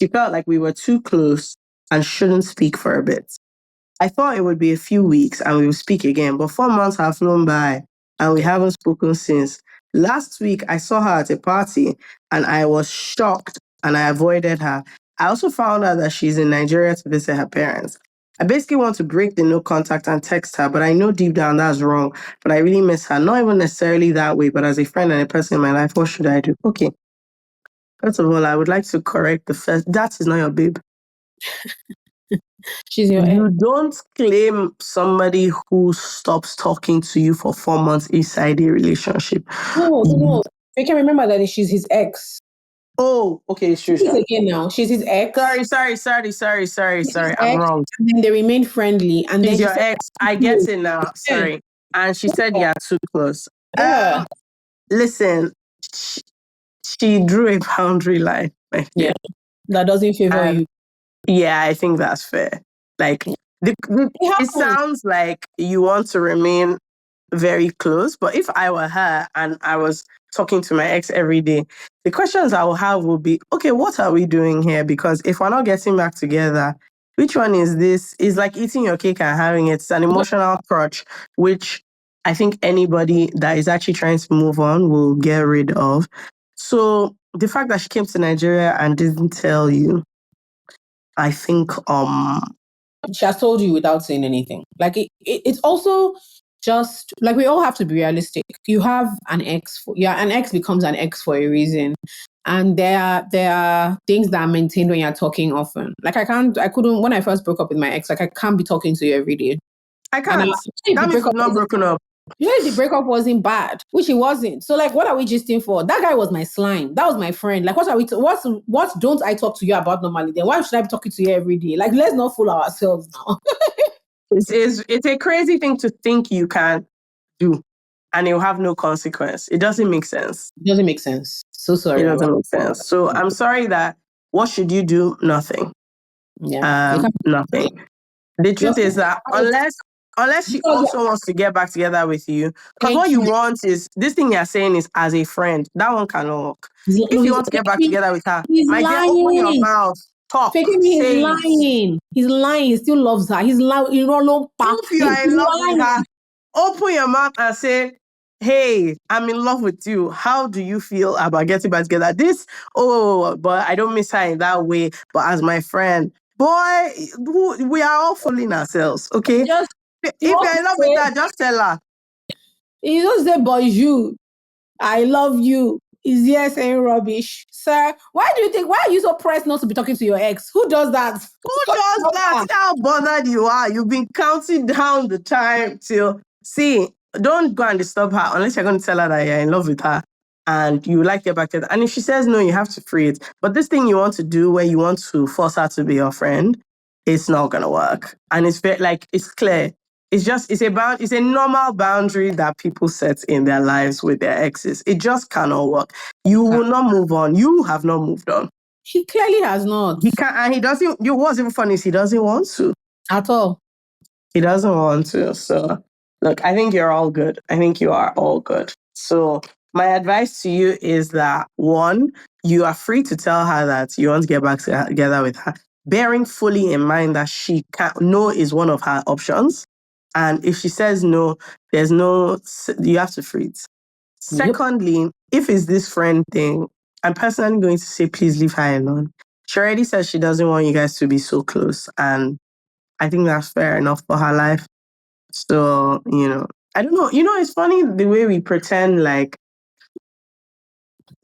she felt like we were too close and shouldn't speak for a bit. I thought it would be a few weeks and we would speak again, but 4 months have flown by and we haven't spoken since. Last week, I saw her at a party and I was shocked and I avoided her. I also found out that she's in Nigeria to visit her parents. I basically want to break the no contact and text her, but I know deep down that's wrong. But I really miss her. Not even necessarily that way, but as a friend and a person in my life, what should I do?" Okay. First of all, I would like to correct the first. That is not your babe. She's your ex. You don't claim somebody who stops talking to you for 4 months inside a relationship. No. You can remember that she's his ex. Oh, okay, She's Shusha. again now. She's his ex. Sorry. I'm Ex, wrong. and then they remained friendly. And then She's she your said, ex. I get it now. Sorry. And she said you're too close. yeah, Listen, she drew a boundary line. yeah, that doesn't favor And you. yeah, I think that's fair. Like, It it happens. sounds like you want to remain very close, but if I were her and I was talking to my ex every day, the questions I will have will be, okay, what are we doing here? Because if we're not getting back together, which one is this? It's like eating your cake and having it. It's an emotional crutch, which I think anybody that is actually trying to move on will get rid of. So the fact that she came to Nigeria and didn't tell you, I think She has told you without saying anything. Like it's also just like we all have to be realistic. You have an ex. An ex becomes an ex for a reason. And there are things that are maintained when you're talking often. Like I couldn't when I first broke up with my ex, like I can't be talking to you every day. I And can't. if the That means we've breakup not broken up. if the breakup wasn't bad, which it wasn't. So like, what are we gisting for? That guy was my slime. That was my friend. Like, what are we? What don't I talk to you about normally? Then why should I be talking to you every day? Like, let's not fool ourselves now. It's a crazy thing to think you can do and it'll have no consequence. It doesn't make sense. It doesn't make sense. So It sorry doesn't about. make sense. So I'm sorry that what should you do? Nothing. Yeah, you Nothing. The truth just is that unless she because also wants to get back together with you, because what thank you you. want is this thing you're saying is as a friend. That one cannot work. No, If you want to get back together with her, he's my dear, open your lying. mouth, talk, Faking me, he's say it. lying. He's lying. He still loves her. He's lying. If you He's are in love with lying. her, open your mouth and say, hey, I'm in love with you. How do you feel about getting back together? But I don't miss her in that way. But as my friend, boy, we are all fooling ourselves, okay? Just If he you're wants in to love with say her, just tell her. he just say bonjour. I love you. Is here saying rubbish. Sir, why are you so pressed not to be talking to your ex? Who does that? Who does that? See how bothered you are. You've been counting down the time till. See, don't go and disturb her unless you're going to tell her that you're in love with her and you like get back to her. And if she says no, you have to free it. But this thing you want to do where you want to force her to be your friend, it's not going to work. And it's very, like, it's clear. It's a normal boundary that people set in their lives with their exes. It just cannot work. You will not move on. You have not moved on. He clearly has not. He can't, and he doesn't. What's even funny is he doesn't want to. At all. He doesn't want to. So, look, I think you're all good. I think you are all good. So, my advice to you is that one, you are free to tell her that you want to get back together with her, bearing fully in mind that she can't. No is one of her options, and if she says no, you have to freeze. Yep. Secondly, if it's this friend thing, I'm personally going to say, please leave her alone. She already says she doesn't want you guys to be so close. And I think that's fair enough for her life. So, I don't know. It's funny the way we pretend like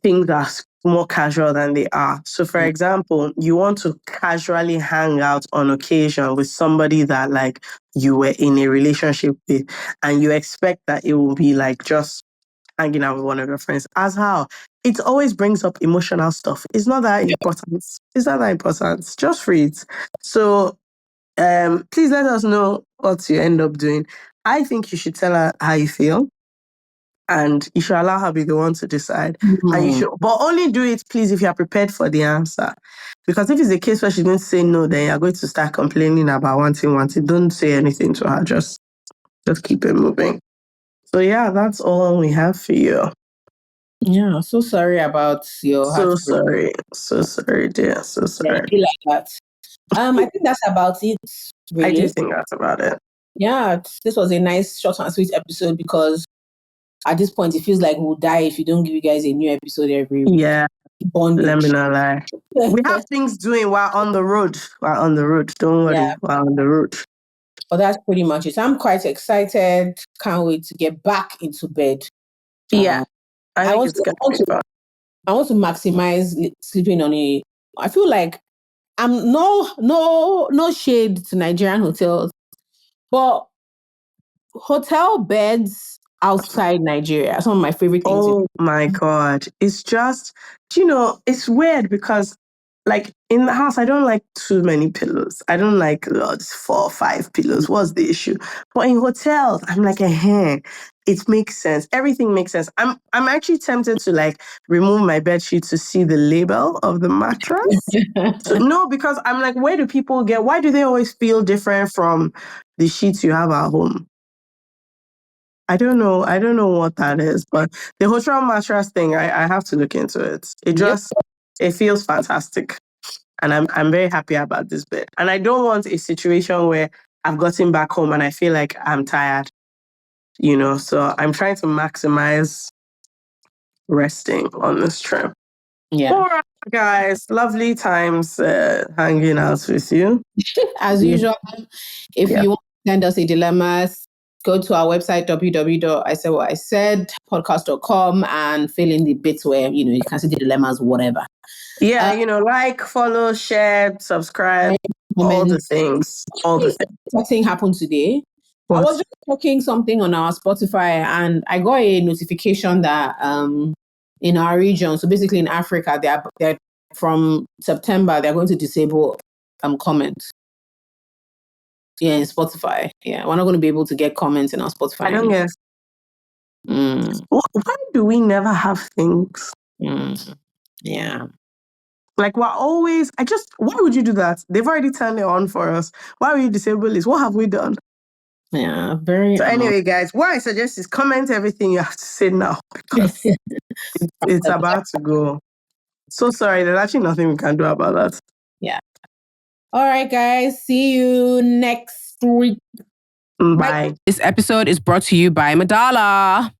things are more casual than they are. So, for example, you want to casually hang out on occasion with somebody that like you were in a relationship with, and you expect that it will be like just hanging out with one of your friends. As how? It always brings up emotional stuff. It's not that important. It's not that important. Just for it. So please let us know what you end up doing. I think you should tell her how you feel. And you should allow her be the one to decide. And you should, but only do it, please, if you are prepared for the answer. Because if it's a case where she's going to say no, then you're going to start complaining about wanting. Don't say anything to her. Just keep it moving. So yeah, that's all we have for you. Yeah, so sorry about your So sorry, dear. So sorry. Yeah, like that. I think that's about it. Really. I do think that's about it. Yeah, this was a nice short and sweet episode because at this point it feels like we'll die if you don't give you guys a new episode every week. Yeah. Bondage. Let me not lie. We have things doing while on the road. Don't worry. Yeah. While on the road. But that's pretty much it. I'm quite excited. Can't wait to get back into bed. Yeah. I want to maximize sleeping on I feel like I'm no shade to Nigerian hotels, but hotel beds outside Nigeria. Some of my favorite things. Oh my God. It's just, it's weird because like in the house, I don't like too many pillows. I don't like 4 or 5 pillows. What's the issue? But in hotels, I'm like, it makes sense. Everything makes sense. I'm actually tempted to like remove my bed sheet to see the label of the mattress. No, because I'm like, why do they always feel different from the sheets you have at home? I don't know. I don't know what that is, but the hotel mattress thing, I have to look into it. It feels fantastic. And I'm very happy about this bit. And I don't want a situation where I've gotten back home and I feel like I'm tired, so I'm trying to maximize resting on this trip. Yeah. All right, guys. Lovely times hanging out with you. As usual, if you want to send us a dilemma, go to our website, www.isaidwhatisaid.podcast.com, and fill in the bits where, you can see the dilemmas, whatever. Yeah, like, follow, share, subscribe, all the things. All the things. Something happened today. What? I was just checking something on our Spotify and I got a notification that in our region, so basically in Africa, they're from September, they're going to disable comments. Yeah, in Spotify. Yeah, we're not going to be able to get comments in our Spotify. I don't guess. Why do we never have things? Yeah. Like we're always, why would you do that? They've already turned it on for us. Why would you disable this? What have we done? Yeah, very. So anyway, guys, what I suggest is comment everything you have to say now because it's about to go. So sorry, there's actually nothing we can do about that. Yeah. All right, guys. See you next week. Bye. This episode is brought to you by Madala.